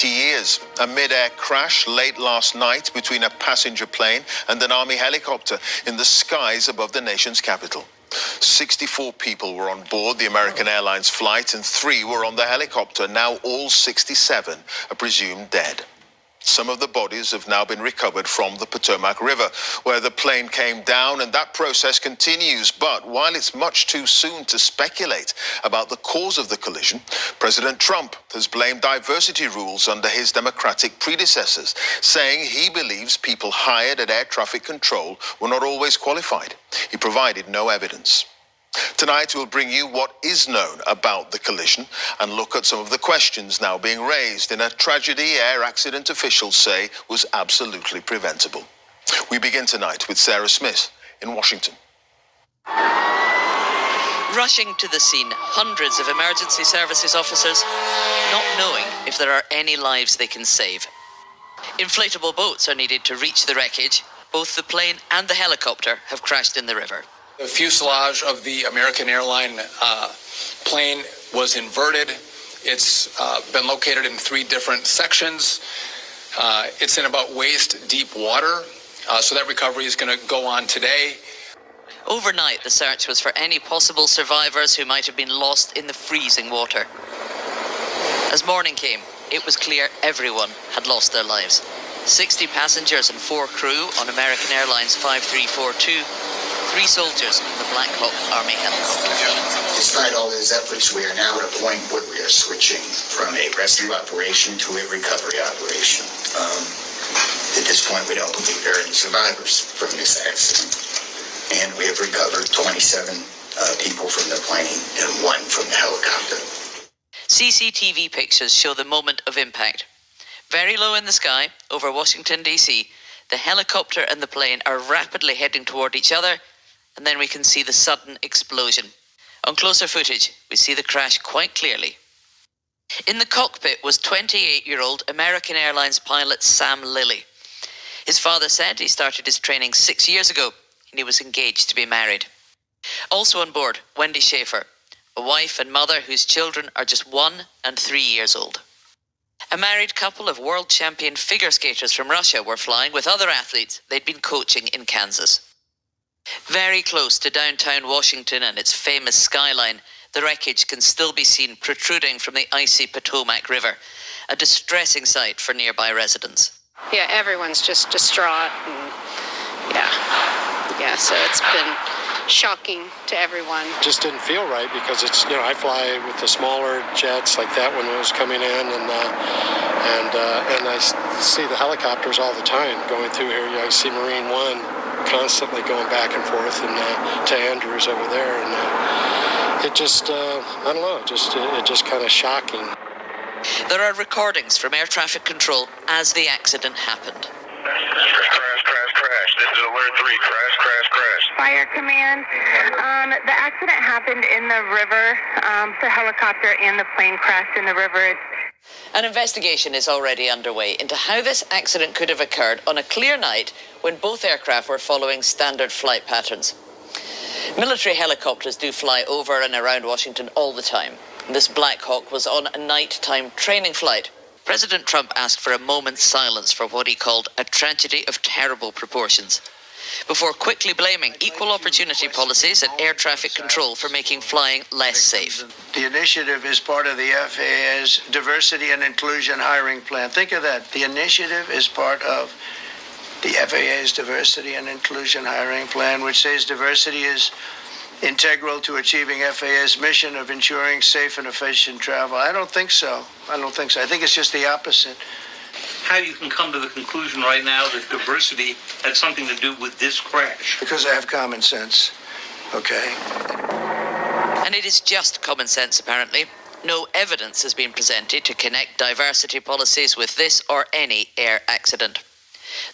20 years. A mid-air crash late last night between a passenger plane and an army helicopter in the skies above the nation's capital. 64 people were on board the American Airlines flight and 3 were on the helicopter. Now all 67 are presumed dead. Some of the bodies have now been recovered from the Potomac River, where the plane came down, and that process continues. But while it's much too soon to speculate about the cause of the collision, President Trump has blamed diversity rules under his Democratic predecessors, saying he believes people hired at air traffic control were not always qualified. He provided no evidence. Tonight, we'll bring you what is known about the collision and look at some of the questions now being raised in a tragedy air accident officials say was absolutely preventable. We begin tonight with Sarah Smith in Washington. Rushing to the scene, hundreds of emergency services officers, not knowing if there are any lives they can save. Inflatable boats are needed to reach the wreckage. Both the plane and the helicopter have crashed in the river. The fuselage of the American Airlines plane was inverted. It's been located in 3 different sections. It's in about waist-deep water, so that recovery is going to go on today. Overnight, the search was for any possible survivors who might have been lost in the freezing water. As morning came, it was clear everyone had lost their lives. 60 passengers and 4 crew on American Airlines 5342, 3 soldiers in the Black Hawk Army helicopter. Despite all those efforts, we are now at a point where we are switching from a rescue operation to a recovery operation. At this point, we don't believe there are any survivors from this accident. And we have recovered 27 people from the plane and 1 from the helicopter. CCTV pictures show the moment of impact. Very low in the sky, over Washington, D.C., the helicopter and the plane are rapidly heading toward each other, and then we can see the sudden explosion. On closer footage, we see the crash quite clearly. In the cockpit was 28-year-old American Airlines pilot Sam Lilly. His father said he started his training 6 years ago, and he was engaged to be married. Also on board, Wendy Schaefer, a wife and mother whose children are just 1 and 3 years old. A married couple of world champion figure skaters from Russia were flying with other athletes they'd been coaching in Kansas. Very close to downtown Washington and its famous skyline, the wreckage can still be seen protruding from the icy Potomac River, a distressing sight for nearby residents. Yeah, everyone's just distraught. And so it's been shocking to everyone. Just didn't feel right because it's, I fly with the smaller jets like that one was coming in, and I see the helicopters all the time going through here. I see Marine One constantly going back and forth, and to Andrews over there, and it just, it just kind of shocking. There are recordings from air traffic control as the accident happened. Crash. This is alert 3. Crash. Fire command. The accident happened in the river. The helicopter and the plane crashed in the river. An investigation is already underway into how this accident could have occurred on a clear night when both aircraft were following standard flight patterns. Military helicopters do fly over and around Washington all the time. This Black Hawk was on a nighttime training flight. President Trump asked for a moment's silence for what he called a tragedy of terrible proportions, before quickly blaming equal opportunity policies and air traffic control for making flying less safe. The initiative is part of the FAA's diversity and inclusion hiring plan. Think of that. The initiative is part of the FAA's diversity and inclusion hiring plan, which says diversity is integral to achieving FAA's mission of ensuring safe and efficient travel. I don't think so. I think it's just the opposite. How you can come to the conclusion right now that diversity had something to do with this crash? Because I have common sense, okay? And it is just common sense, apparently. No evidence has been presented to connect diversity policies with this or any air accident.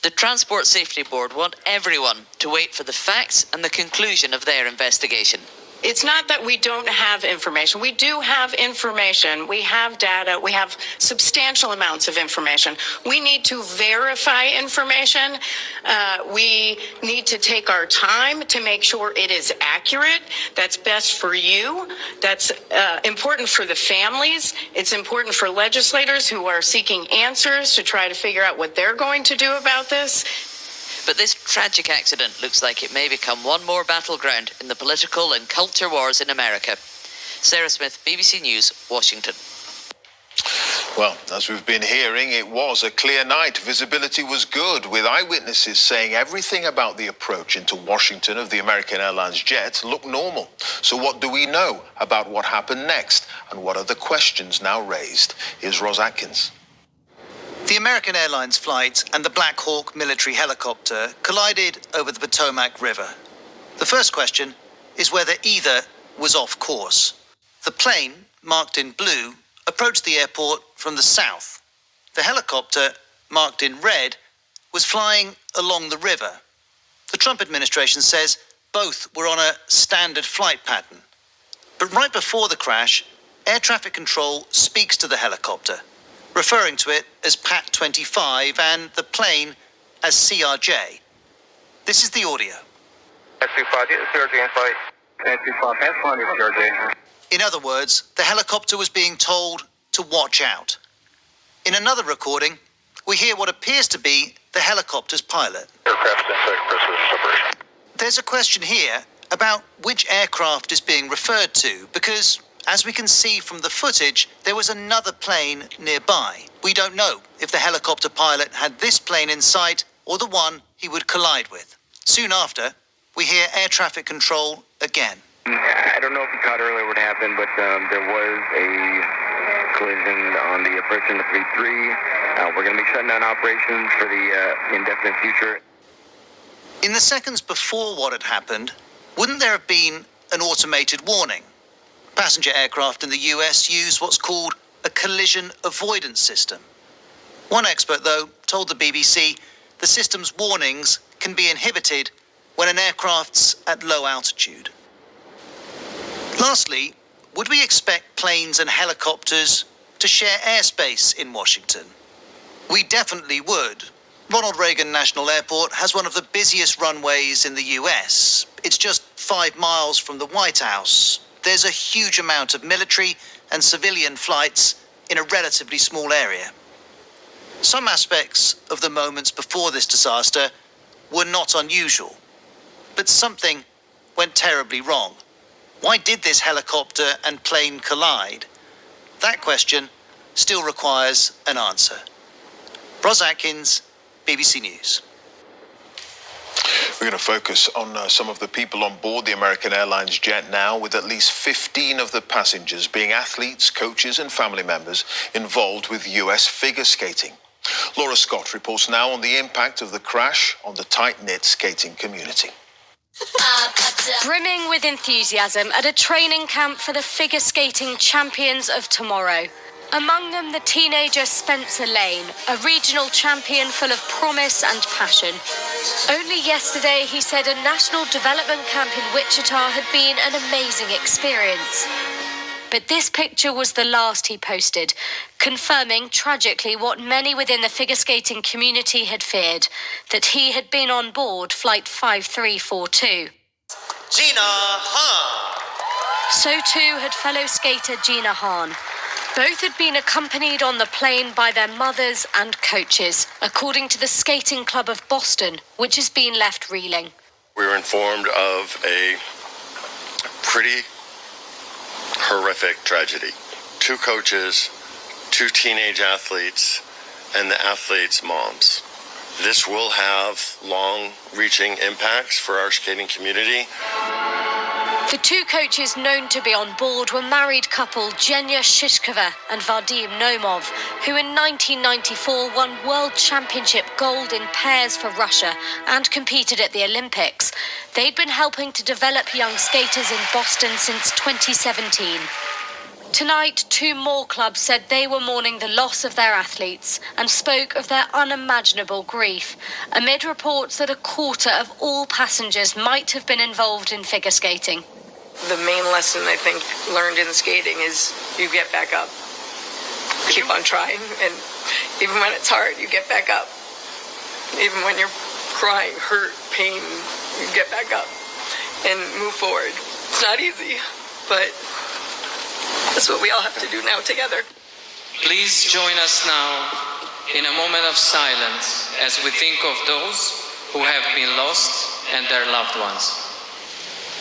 The Transport Safety Board want everyone to wait for the facts and the conclusion of their investigation. It's not that we don't have information. We do have information. We have data. We have substantial amounts of information. We need to verify information. We need to take our time to make sure it is accurate. That's best for you. That's important for the families. It's important for legislators who are seeking answers to try to figure out what they're going to do about this. But this tragic accident looks like it may become one more battleground in the political and culture wars in America. Sarah Smith, BBC News, Washington. Well, as we've been hearing, it was a clear night. Visibility was good, with eyewitnesses saying everything about the approach into Washington of the American Airlines jet looked normal. So what do we know about what happened next, and what are the questions now raised? Here's Roz Atkins. The American Airlines flight and the Black Hawk military helicopter collided over the Potomac River. The first question is whether either was off course. The plane, marked in blue, approached the airport from the south. The helicopter, marked in red, was flying along the river. The Trump administration says both were on a standard flight pattern. But right before the crash, air traffic control speaks to the helicopter, referring to it as Pat 25 and the plane as CRJ. This is the audio. In other words, the helicopter was being told to watch out. In another recording, we hear what appears to be the helicopter's pilot. There's a question here about which aircraft is being referred to, because as we can see from the footage, there was another plane nearby. We don't know if the helicopter pilot had this plane in sight or the one he would collide with. Soon after, we hear air traffic control again. I don't know if you caught earlier what happened, but there was a collision on the approach in the 3-3. We're going to be shutting down operations for the indefinite future. In the seconds before what had happened, wouldn't there have been an automated warning? Passenger aircraft in the US use what's called a collision avoidance system. One expert, though, told the BBC the system's warnings can be inhibited when an aircraft's at low altitude. Lastly, would we expect planes and helicopters to share airspace in Washington? We definitely would. Ronald Reagan National Airport has one of the busiest runways in the US. It's just 5 miles from the White House. There's a huge amount of military and civilian flights in a relatively small area. Some aspects of the moments before this disaster were not unusual, but something went terribly wrong. Why did this helicopter and plane collide? That question still requires an answer. Roz Atkins, BBC News. We're going to focus on some of the people on board the American Airlines jet now, with at least 15 of the passengers being athletes, coaches and family members involved with US figure skating. Laura Scott reports now on the impact of the crash on the tight-knit skating community. Brimming with enthusiasm at a training camp for the figure skating champions of tomorrow. Among them, the teenager Spencer Lane, a regional champion full of promise and passion. Only yesterday, he said a national development camp in Wichita had been an amazing experience. But this picture was the last he posted, confirming tragically what many within the figure skating community had feared, that he had been on board Flight 5342. Gina Hahn. So too had fellow skater Gina Hahn. Both had been accompanied on the plane by their mothers and coaches, according to the Skating Club of Boston, which has been left reeling. We were informed of a pretty horrific tragedy. 2 coaches, 2 teenage athletes, and the athletes' moms. This will have long-reaching impacts for our skating community. The 2 coaches known to be on board were married couple Zhenya Shishkova and Vadim Nomov, who in 1994 won World Championship gold in pairs for Russia and competed at the Olympics. They'd been helping to develop young skaters in Boston since 2017. Tonight, 2 more clubs said they were mourning the loss of their athletes and spoke of their unimaginable grief, amid reports that a quarter of all passengers might have been involved in figure skating. The main lesson I think learned in skating is you get back up. Keep on trying, and even when it's hard, you get back up. Even when you're crying, hurt, pain, you get back up and move forward. It's not easy, but that's what we all have to do now together. Please join us now in a moment of silence as we think of those who have been lost and their loved ones.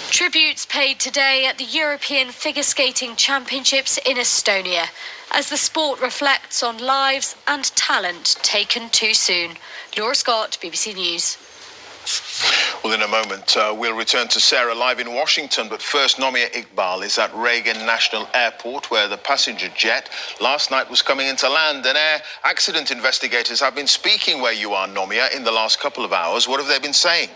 Tributes paid today at the European Figure Skating Championships in Estonia, as the sport reflects on lives and talent taken too soon. Laura Scott, BBC News. Well, in a moment, we'll return to Sarah live in Washington. But first, Nomia Iqbal is at Reagan National Airport, where the passenger jet last night was coming into land. And air accident investigators have been speaking where you are, Nomia, in the last couple of hours. What have they been saying?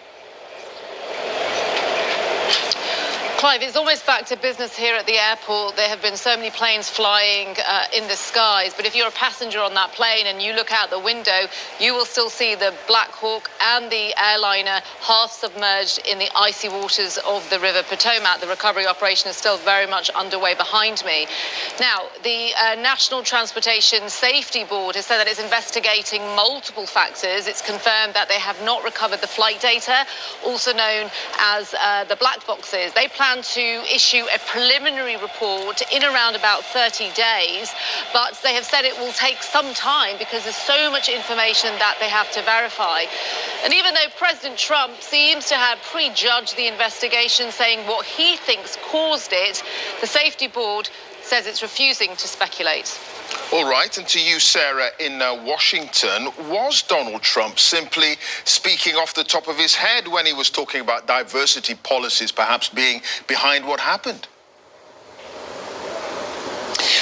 Clive, it's almost back to business here at the airport. There have been so many planes flying in the skies, but if you're a passenger on that plane and you look out the window, you will still see the Black Hawk and the airliner half submerged in the icy waters of the River Potomac. The recovery operation is still very much underway behind me. Now, the National Transportation Safety Board has said that it's investigating multiple factors. It's confirmed that they have not recovered the flight data, also known as the black boxes. They plan to issue a preliminary report in around about 30 days, but they have said it will take some time because there's so much information that they have to verify. And even though President Trump seems to have prejudged the investigation, saying what he thinks caused it, the Safety Board says it's refusing to speculate. All right, and to you, Sarah, in Washington, was Donald Trump simply speaking off the top of his head when he was talking about diversity policies perhaps being behind what happened?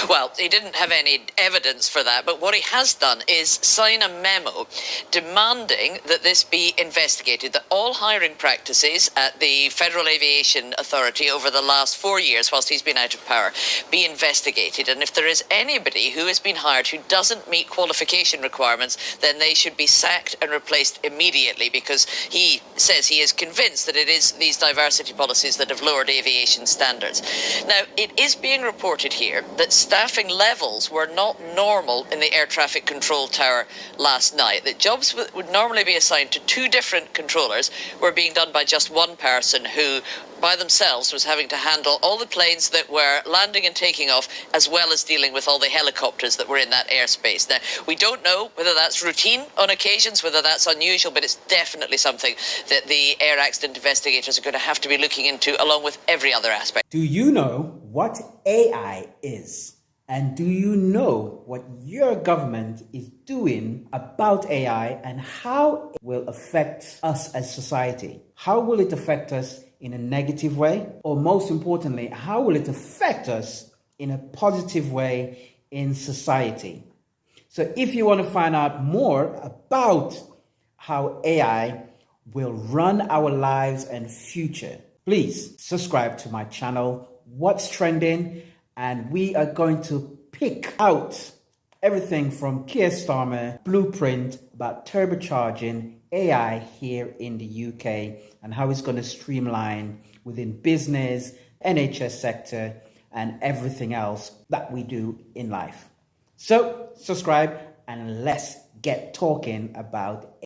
Well, he didn't have any evidence for that, but what he has done is sign a memo demanding that this be investigated, that all hiring practices at the Federal Aviation Authority over the last 4 years, whilst he's been out of power, be investigated. And if there is anybody who has been hired who doesn't meet qualification requirements, then they should be sacked and replaced immediately, because he says he is convinced that it is these diversity policies that have lowered aviation standards. Now, it is being reported here that staffing levels were not normal in the air traffic control tower last night. That jobs would normally be assigned to 2 different controllers were being done by just one person who, by themselves, was having to handle all the planes that were landing and taking off, as well as dealing with all the helicopters that were in that airspace. Now, we don't know whether that's routine on occasions, whether that's unusual, but it's definitely something that the air accident investigators are going to have to be looking into, along with every other aspect. Do you know what AI is? And do you know what your government is doing about AI and how it will affect us as society? How will it affect us in a negative way? Or most importantly, how will it affect us in a positive way in society? So if you want to find out more about how AI will run our lives and future, please subscribe to my channel, What's Trending, and we are going to pick out everything from Keir Starmer blueprint about turbocharging AI here in the UK and how it's going to streamline within business, NHS sector, and everything else that we do in life. So subscribe and let's get talking about